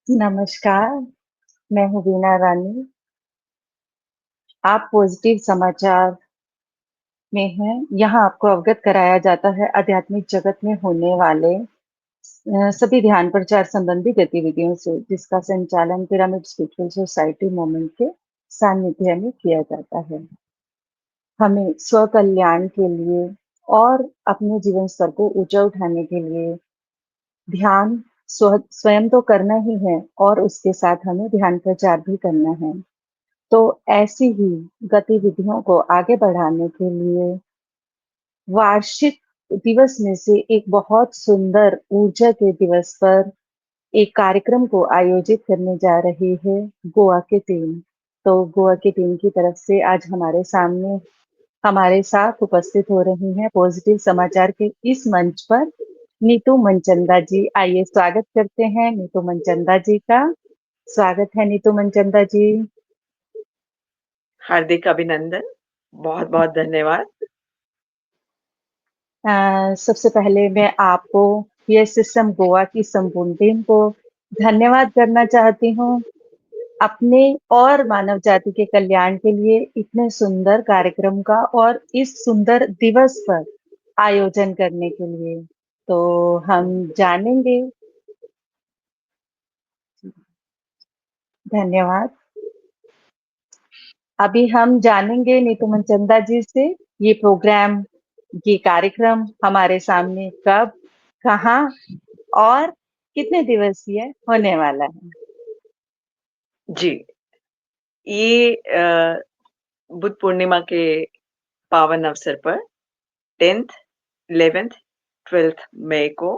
नमस्कार, मैं हूँ वीना रानी। आप पॉजिटिव समाचार में हैं। यहाँ आपको अवगत कराया जाता है आध्यात्मिक जगत में होने वाले सभी ध्यान प्रचार संबंधी गतिविधियों से, जिसका संचालन पिरामिड स्पिरिचुअल सोसाइटी मोमेंट के सानिध्य में किया जाता है। हमें स्वकल्याण के लिए और अपने जीवन स्तर को ऊंचा उठाने के लिए ध्यान स्वयं तो करना ही है और उसके साथ हमें ध्यान प्रचार भी करना है। तो ऐसी ही गतिविधियों को आगे बढ़ाने के लिए वार्षिक दिवस में से एक बहुत सुंदर ऊर्जा के दिवस पर एक कार्यक्रम को आयोजित करने जा रही है गोवा की टीम। तो गोवा की टीम की तरफ से आज हमारे साथ उपस्थित हो रही हैं पॉजिटिव समाचार के इस मंच पर नीतू मनचंदा जी। आइए स्वागत करते हैं नीतू मनचंदा जी का। स्वागत है नीतू मनचंदा जी। हार्दिक अभिनंदन। बहुत-बहुत धन्यवाद। सबसे पहले मैं आपको ये सिस्टम गोवा की संपूर्ण टीम को धन्यवाद करना चाहती हूँ अपने और मानव जाति के कल्याण के लिए इतने सुंदर कार्यक्रम का और इस सुंदर दिवस पर आयोजन करने के लिए। तो हम जानेंगे। धन्यवाद। अभी हम जानेंगे नीतू मनचंदा जी से ये प्रोग्राम, ये कार्यक्रम हमारे सामने कब, कहाँ और कितने दिवसीय होने वाला है। जी, ये बुद्ध पूर्णिमा के पावन अवसर पर 10th, 11th, 12th मई को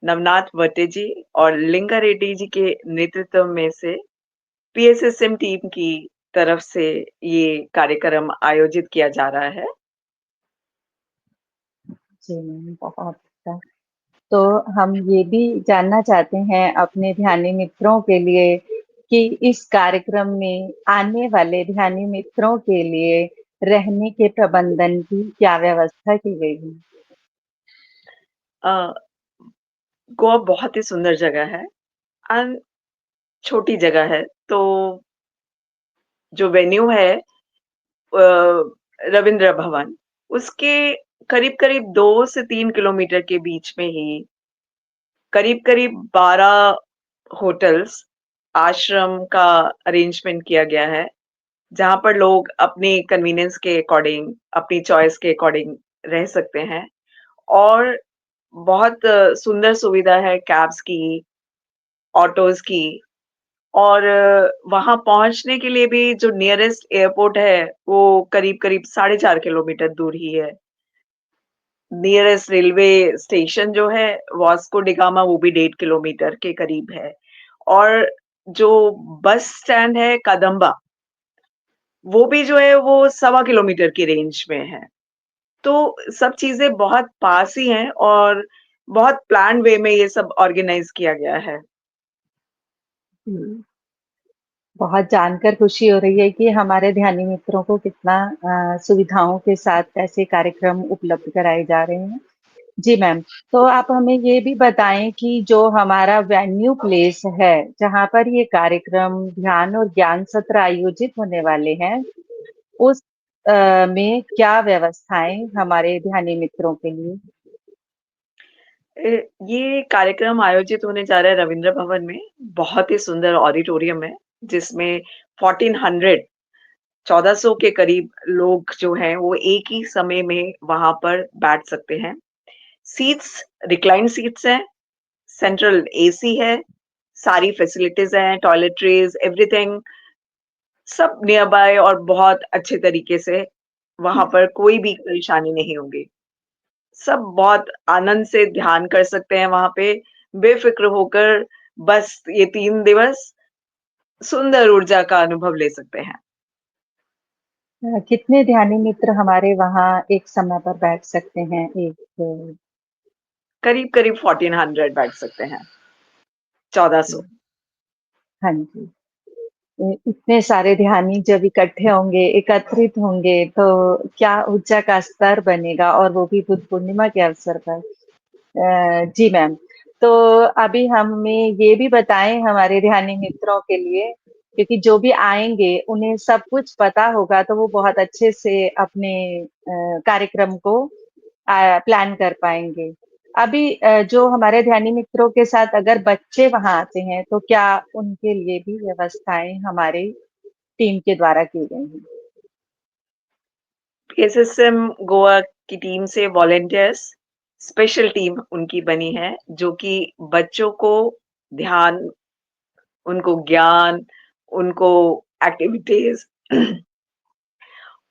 नवनाथ भट्टे जी और लिंगा रेड्डी जी के नेतृत्व में से पीएसएसएम टीम की तरफ से ये कार्यक्रम आयोजित किया जा रहा है। जी मैम, बहुत अच्छा। तो हम ये भी जानना चाहते हैं अपने ध्यानी मित्रों के लिए कि इस कार्यक्रम में आने वाले ध्यानी मित्रों के लिए रहने के प्रबंधन की क्या व्यवस्था की गई है। अ, गोवा बहुत ही सुंदर जगह है और छोटी जगह है, तो जो वेन्यू है रविंद्र भवन, उसके करीब-करीब 2 से 3 किलोमीटर के बीच में ही करीब-करीब 12 होटल्स, आश्रम का अरेंजमेंट किया गया है, जहाँ पर लोग अपनी कन्वीनियंस के अकॉर्डिंग, अपनी चॉइस के अकॉर्डिंग रह सकते हैं और बहुत सुंदर सुविधा है कैब्स की, ऑटोज़ की और वहाँ पहुँचने के लिए भी जो नियरेस्ट एयरपोर्ट है, वो करीब-करीब 4.5 किलोमीटर दूर ही है। नियरेस्ट रेलवे स्टेशन जो है वास्को डी गामा वो भी 1.5 किलोमीटर के करीब है और जो बस स्टैंड है कदम्बा, वो भी जो है वो 1.25 किलोमीटर की रेंज में है। तो सब चीज़ें बहुत पास ही हैं और बहुत प्लान्ड वे में ये सब ऑर्गेनाइज़ किया गया है। हम्म, बहुत जानकर खुशी हो रही है कि हमारे ध्यानी मित्रों को कितना सुविधाओं के साथ ऐसे कार्यक्रम उपलब्ध कराए जा रहे हैं। जी मैम, तो आप हमें ये भी बताएं कि जो हमारा वेन्यू प्लेस है, जहाँ पर ये कार्यक्रम, ध्यान और ज्ञान सत्र आयोजित होने वाले हैं, उस में क्या व्यवस्थाएं हमारे ध्यानी मित्रों के लिए। ये कार्यक्रम आयोजित होने जा रहा है रवींद्र भवन में, बहुत ही सुंदर ऑडिटोरियम है, जिसमें 1400 1400 के करीब लोग जो हैं, वो एक ही समय में वहाँ पर बैठ सकते हैं। सीट्स रिक्लाइन सीट्स हैं, सेंट्रल एसी है, सारी फैसिलिटीज़ हैं, टॉयलेटरीज़, एवरीथिंग सब नियर बाय और बहुत अच्छे तरीके से वहाँ पर कोई भी परेशानी नहीं होगी। सब बहुत आनंद से ध्यान कर सकते हैं वहाँ पे, बेफ़िक्र होकर बस ये 3 दिवस सुंदर ऊर्जा का अनुभव ले सकते हैं। कितने ध्यानी मित्र हमारे वहाँ एक समय पर बैठ सकते हैं? एक करीब-करीब 1400 बैठ सकते हैं, 1400। हाँ जी। इतने सारे ध्यानी जब इकट्ठे होंगे, एकत्रित होंगे, तो क्या ऊर्जा का स्तर बनेगा, और वो भी बुद्ध पूर्णिमा के अवसर पर। जी मैम, तो अभी हमें ये भी बताएं हमारे ध्यानी मित्रों के लिए, क्योंकि जो भी आएंगे उन्हें सब कुछ पता होगा, तो वो बहुत अच्छे से अपने कार्यक्रम को प्लान कर पाएंगे। अभी जो हमारे ध्यानी मित्रों के साथ अगर बच्चे वहां आते हैं, तो क्या उनके लिए भी व्यवस्थाएं हमारे टीम के द्वारा की गई हैं? एसएसएम गोवा की टीम से वॉलंटियर्स स्पेशल टीम उनकी बनी है, जो कि बच्चों को ध्यान, उनको ज्ञान, उनको एक्टिविटीज़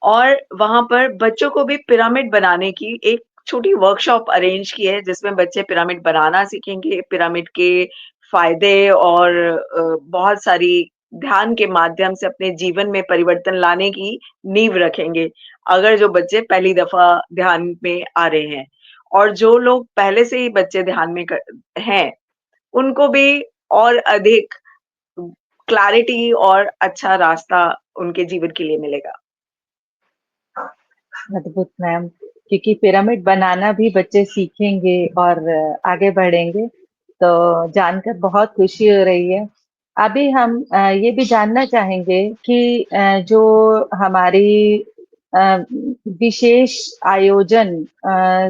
और वहाँ पर बच्चों को भी पिरामिड बनाने की एक छोटी वर्कशॉप अरेंज की है, जिसमें बच्चे पिरामिड बनाना सीखेंगे, पिरामिड के फ़ायदे और बहुत सारी ध्यान के माध्यम से अपने जीवन में परिवर्तन लाने की नींव रखेंगे, अगर जो बच्चे पहली दफ़ा ध्यान में आ रहे हैं। और जो लोग पहले से ही बच्चे ध्यान में हैं, उनको भी और अधिक क्लैरिटी और अच्छा रास्ता उनके जीवन के लिए मिलेगा। अद्भुत मैम, क्योंकि पिरामिड बनाना भी बच्चे सीखेंगे और आगे बढ़ेंगे, तो जानकर बहुत खुशी हो रही है। अभी हम ये भी जानना चाहेंगे कि जो हमारी विशेष आयोजन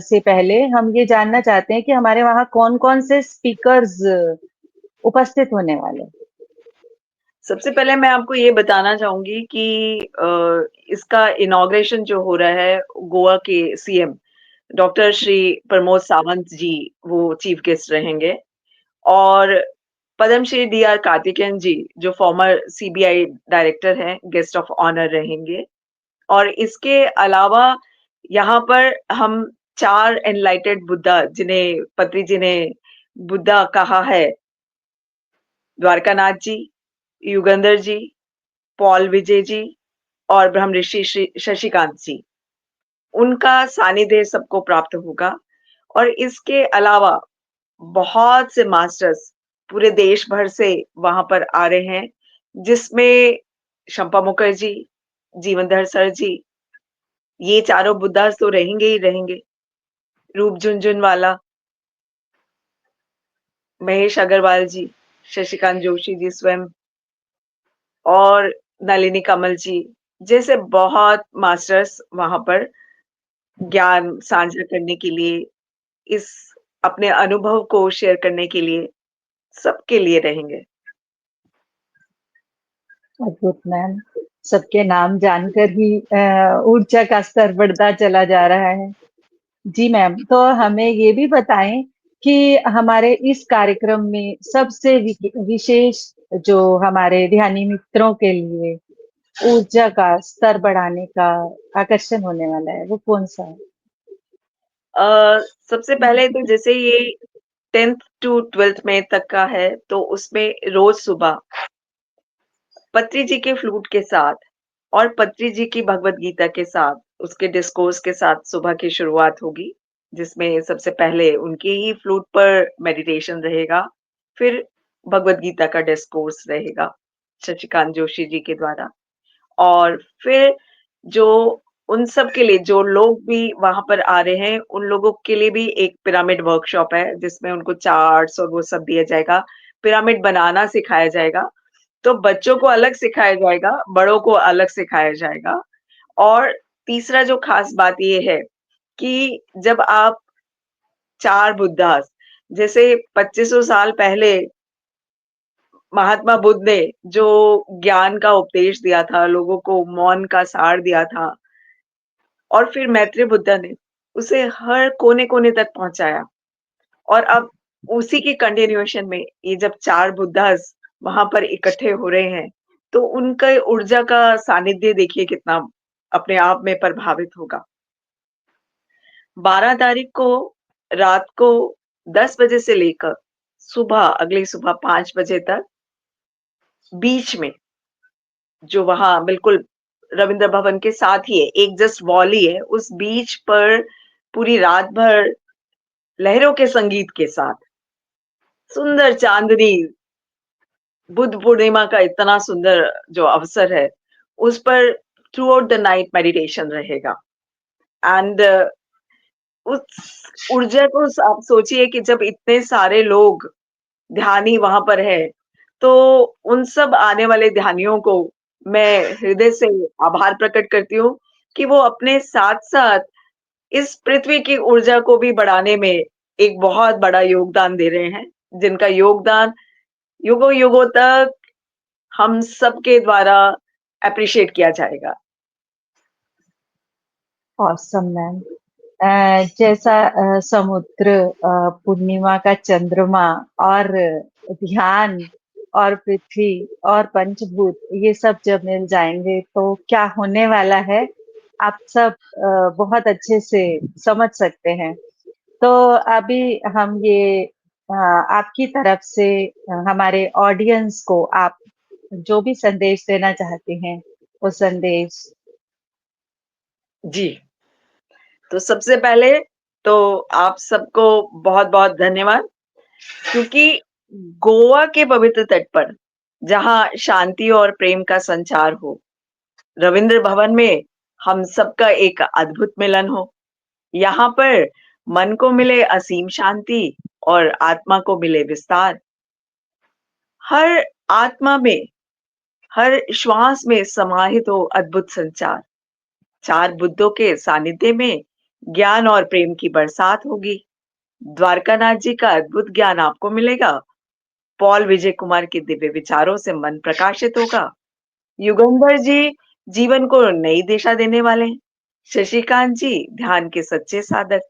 से पहले हम ये जानना चाहते हैं कि हमारे वहाँ कौन-कौन से स्पीकर्स उपस्थित होने वाले हैं? सबसे पहले मैं आपको ये बताना चाहूँगी कि इसका इनॉग्रेशन जो हो रहा है, गोवा के सीएम डॉक्टर श्री प्रमोद सावंत जी, वो चीफ गेस्ट रहेंगे और पद्मश्री डी आर कार्तिकेयन जी, जो फॉर्मर सीबीआई डायरेक्टर हैं, गेस्ट ऑफ ऑनर रहेंगे। और इसके अलावा यहाँ पर हम 4 एनलाइटेड बुद्धा, जिन्हें पत्री जी ने बुद्धा कहा है, द्वारकानाथ जी, युगंधर जी, पॉल विजय जी और ब्रह्मऋषि श्री शशिकांत जी, उनका सानिध्य सबको प्राप्त होगा। और इसके अलावा बहुत से मास्टर्स पूरे देश भर से वहाँ पर आ रहे हैं, जिसमें शंपा मुखर्जी, जीवनधर सर जी, ये चारों बुद्धास तो रहेंगे ही रहेंगे। रूप झुनझुनवाला, महेश अग्रवाल जी, शशिकांत जोशी जी स्वयं और नलिनी कमल जी जैसे बहुत मास्टर्स वहाँ पर ज्ञान साझा करने के लिए, इस अपने अनुभव को शेयर करने के लिए, सबके लिए रहेंगे। अद्भुत मैम, सबके नाम जानकर ही ऊर्जा का स्तर बढ़ता चला जा रहा है। जी मैम, तो हमें ये भी बताएं कि हमारे इस कार्यक्रम में सबसे विशेष जो हमारे ध्यानी मित्रों के लिए ऊर्जा का स्तर बढ़ाने का आकर्षण होने वाला है, वो कौन सा है? अ, सबसे पहले तो जैसे ये 10th टू 12th में तक का है, तो उसमें रोज़ सुबह पत्री जी के फ्लूट के साथ और पत्री जी की भगवत गीता के साथ, उसके डिस्कोर्स के साथ सुबह की शुरुआत होगी, जिसमें सबसे पहले उनके ही फ्लूट पर मेडिटेशन रहेगा, फिर भगवत गीता का डिस्कोर्स रहेगा, शशिकांत जोशी जी के द्वारा। और फिर जो उन सब के लिए जो लोग भी वहाँ पर आ रहे हैं, उन लोगों के लिए भी एक पिरामिड वर्कशॉप है, जिसमें उनको चार्ट्स और वो सब दिया जाएगा, पिरामिड बनाना सिखाया जाएगा। तो बच्चों को अलग सिखाया जाएगा, बड़ों को अलग सिखाया जाएगा। और तीसरा जो खास बात ये है कि जब आप 4 बुद्धास, जैसे 2500 साल पहले महात्मा बुद्ध ने जो ज्ञान का उपदेश दिया था, लोगों को मौन का सार दिया था और फिर मैत्री बुद्धा ने उसे हर कोने-कोने तक पहुँचाया। और अब उसी की कंटिन्यूएशन में ये जब 4 बुद्धास वहाँ पर इकट्ठे हो रहे हैं, तो उनका ऊर्जा का सानिध्य देखिए कितना अपने आप में प्रभावित होगा। 12 तारीख को रात को 10 बजे से लेकर अगली सुबह 5 बजे तक बीच में, जो वहाँ बिल्कुल रविंद्र भवन के साथ ही है, एक जस्ट वॉल ही है, उस बीच पर पूरी रात भर लहरों के संगीत के साथ सुंदर चाँदनी, बुद्ध पूर्णिमा का इतना सुंदर जो अवसर है, उस पर through out the night meditation रहेगा। एंड उस ऊर्जा को आप सोचिए कि जब इतने सारे लोग ध्यानी वहाँ पर है, तो उन सब आने वाले ध्यानियों को मैं हृदय से आभार प्रकट करती हूँ कि वो अपने साथ-साथ इस पृथ्वी की ऊर्जा को भी बढ़ाने में एक बहुत बड़ा योगदान दे रहे हैं, जिनका योगदान युगों-युगों तक हम सबके द्वारा एप्रिशिएट किया जाएगा। Awesome ma'am. जैसा समुद्र, पूर्णिमा का चंद्रमा और ध्यान और पृथ्वी और पंचभूत, ये सब जब मिल जाएंगे तो क्या होने वाला है, आप सब बहुत अच्छे से समझ सकते हैं। तो अभी हम ये आपकी तरफ से हमारे ऑडियंस को आप जो भी संदेश देना चाहते हैं, वो संदेश। जी, तो सबसे पहले तो आप सबको बहुत-बहुत धन्यवाद, क्योंकि गोवा के पवित्र तट पर जहाँ शांति और प्रेम का संचार हो, रविंद्र भवन में हम सबका एक अद्भुत मिलन हो। यहाँ पर मन को मिले असीम शांति और आत्मा को मिले विस्तार। हर आत्मा में, हर श्वास में समाहित हो अद्भुत संचार। चार बुद्धों के सानिध्य में ज्ञान और प्रेम की बरसात होगी। द्वारकानाथ जी का अद्भुत ज्ञान आपको मिलेगा। पॉल विजय कुमार के दिव्य विचारों से मन प्रकाशित होगा। युगंधर जी जीवन को नई दिशा देने वाले हैं। शशिकांत जी ध्यान के सच्चे साधक,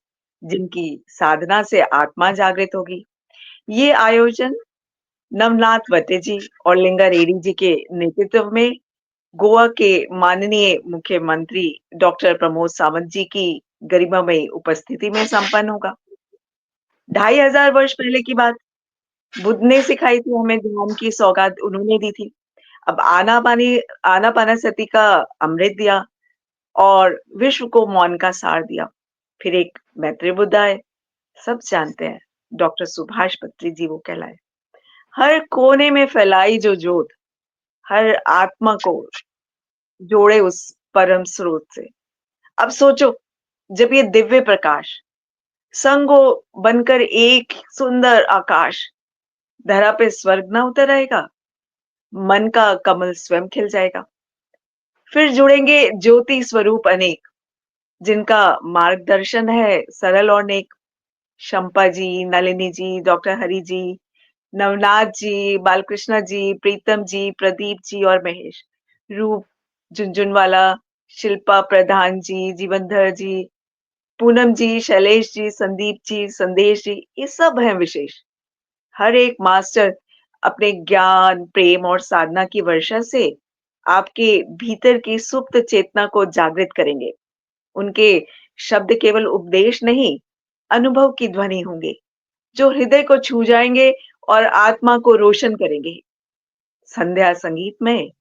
जिनकी साधना से आत्मा जागृत होगी। ये आयोजन नवनाथ वते जी और लिंगा रेड्डी जी के नेतृत्व में गोवा के माननीय मुख्यमंत्री डॉक्टर प्रमोद सावंत जी की गरिमामयी उपस्थिति में संपन्न होगा। 2500 वर्ष पहले की बात, बुद्ध ने सिखाई थी हमें, ध्यान की सौगात उन्होंने दी थी। अब आनापानासती का अमृत दिया और विश्व को मौन का सार दिया। फिर एक मैत्रेय बुद्ध आए, सब जानते हैं, डॉक्टर सुभाष पत्री जी वो कहलाए। हर कोने में फैलाई जो ज्योत हर आत्मा को जोड़े उस परम स्रोत से। अब सोचो, जब ये दिव्य प्रकाश संगो बनकर एक सुंदर आकाश धरा पे स्वर्ग ना उतर आएगा, मन का कमल स्वयं खिल जाएगा। फिर जुड़ेंगे ज्योति स्वरूप अनेक, जिनका मार्गदर्शन है सरल और नेक। शंपा जी, नलिनी जी, डॉक्टर हरि जी, नवनाथ जी, बालकृष्णा जी, प्रीतम जी, प्रदीप जी और महेश। रूप झुनझुनवाला, शिल्पा प्रधान जी, जीवनधर जी, पूनम जी, शैलेश जी, संदीप जी, संदेश जी, ये सब हैं विशेष। हर एक मास्टर अपने ज्ञान, प्रेम और साधना की वर्षा से आपके भीतर की सुप्त चेतना को जागृत करेंगे। उनके शब्द केवल उपदेश नहीं, अनुभव की ध्वनि होंगे, जो हृदय को छू जाएंगे और आत्मा को रोशन करेंगे। संध्या संगीत में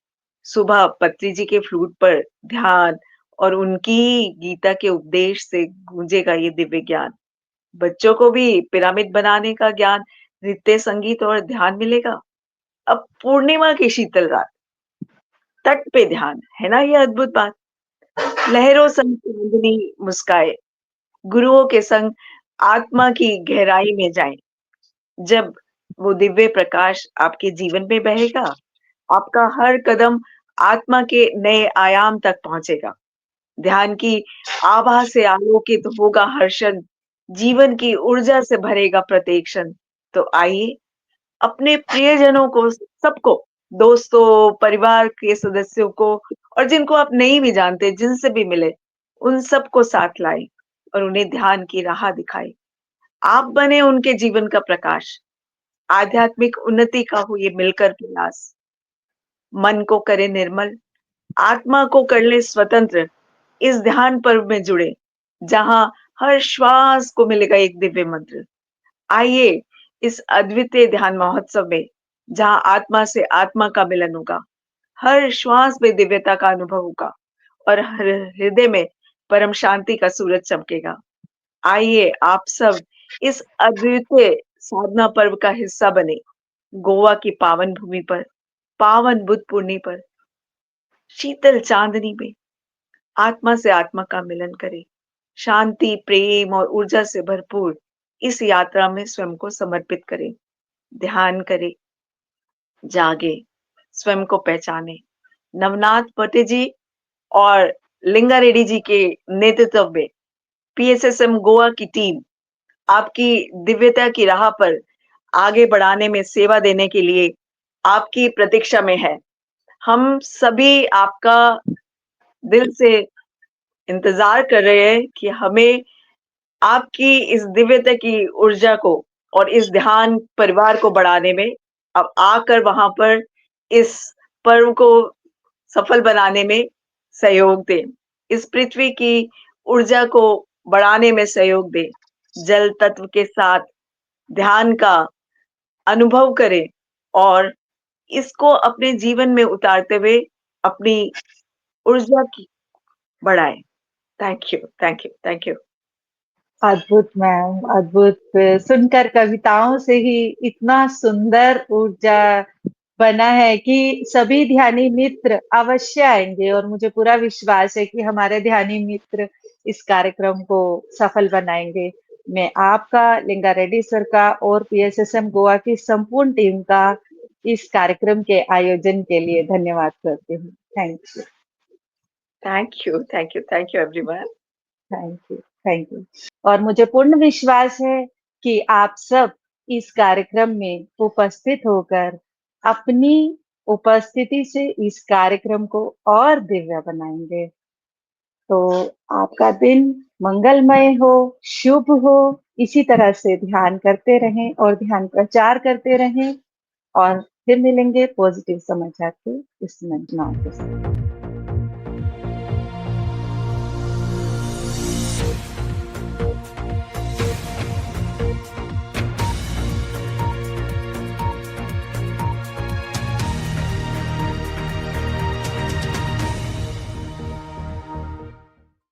सुबह पत्री जी के फ्लूट पर ध्यान और उनकी गीता के उपदेश से गूंजेगा ये दिव्य ज्ञान। बच्चों को भी पिरामिड बनाने का ज्ञान नृत्य, संगीत और ध्यान मिलेगा। अब पूर्णिमा की शीतल रात, तट पे ध्यान, है ना ये अद्भुत बात? लहरों संग चांदनी मुस्काए, गुरुओं के संग आत्मा की गहराई में जाएं। जब वो दिव्य प्रकाश आपके जीवन में बहेगा, आपका हर कदम आत्मा के नए आयाम तक पहुंचेगा। ध्यान की आभा से आलोकित होगा हर क्षण, जीवन की ऊर्जा से भरेगा प्रत्येक क्षण। तो आइए अपने प्रियजनों को, सबको, दोस्तों, परिवार के सदस्यों को और जिनको आप नहीं भी जानते, जिनसे भी मिले, उन सबको साथ लाएं और उन्हें ध्यान की राह दिखाएं। आप बने उनके जीवन का प्रकाश। आध्यात्मिक उन्नति का हो ये मिलकर प्रयास। मन को करे निर्मल, आत्मा को कर ले स्वतंत्र। इस ध्यान पर्व में जुड़े, जहां हर श्वास को मिलेगा एक दिव्य मंत्र। आइए इस अद्वितीय ध्यान महोत्सव में, जहां आत्मा से आत्मा का मिलन होगा, हर श्वास में दिव्यता का अनुभव होगा और हर हृदय में परम शांति का सूरज चमकेगा। आइए आप सब इस अद्वितीय साधना पर्व का हिस्सा बने। गोवा की पावन भूमि पर, पावन बुद्ध पूर्णिमा पर, शीतल चांदनी में आत्मा से आत्मा का मिलन करें। शांति, प्रेम और ऊर्जा से भरपूर इस यात्रा में स्वयं को समर्पित करें। ध्यान करें, जागें, स्वयं को पहचानें। नवनाथ भट्टे जी और लिंगा रेड्डी जी के नेतृत्व में पीएसएसएम गोवा की टीम आपकी दिव्यता की राह पर आगे बढ़ाने में सेवा देने के लिए आपकी प्रतीक्षा में है। हम सभी आपका दिल से इंतज़ार कर रहे हैं कि हमें आपकी इस दिव्यता की ऊर्जा को और इस ध्यान परिवार को बढ़ाने में अब आकर वहाँ पर इस पर्व को सफल बनाने में सहयोग दें। इस पृथ्वी की ऊर्जा को बढ़ाने में सहयोग दें। जल तत्व के साथ ध्यान का अनुभव करें और इसको अपने जीवन में उतारते हुए अपनी ऊर्जा की बढ़ाएँ। Thank you, thank you, thank you. अद्भुत मैम, अद्भुत। सुनकर कविताओं से ही इतना सुंदर ऊर्जा बना है कि सभी ध्यानी मित्र अवश्य आएंगे, और मुझे पूरा विश्वास है कि हमारे ध्यानी मित्र इस कार्यक्रम को सफल बनाएंगे। मैं आपका, लिंगा रेड्डी सर का और पीएसएसएम गोवा की संपूर्ण टीम का इस कार्यक्रम के आयोजन के लिए धन्यवाद करती हूँ। Thank you. Thank you, thank you, thank you everyone. Thank you. Thank you. और मुझे पूर्ण विश्वास है कि आप सब इस कार्यक्रम में उपस्थित होकर अपनी उपस्थिति से इस कार्यक्रम को और दिव्य बनाएंगे। तो आपका दिन मंगलमय हो, शुभ हो। इसी तरह से ध्यान करते रहें और ध्यान प्रचार करते रहें, और फिर मिलेंगे पॉजिटिव समाचार के इस मंचनाओं के साथ।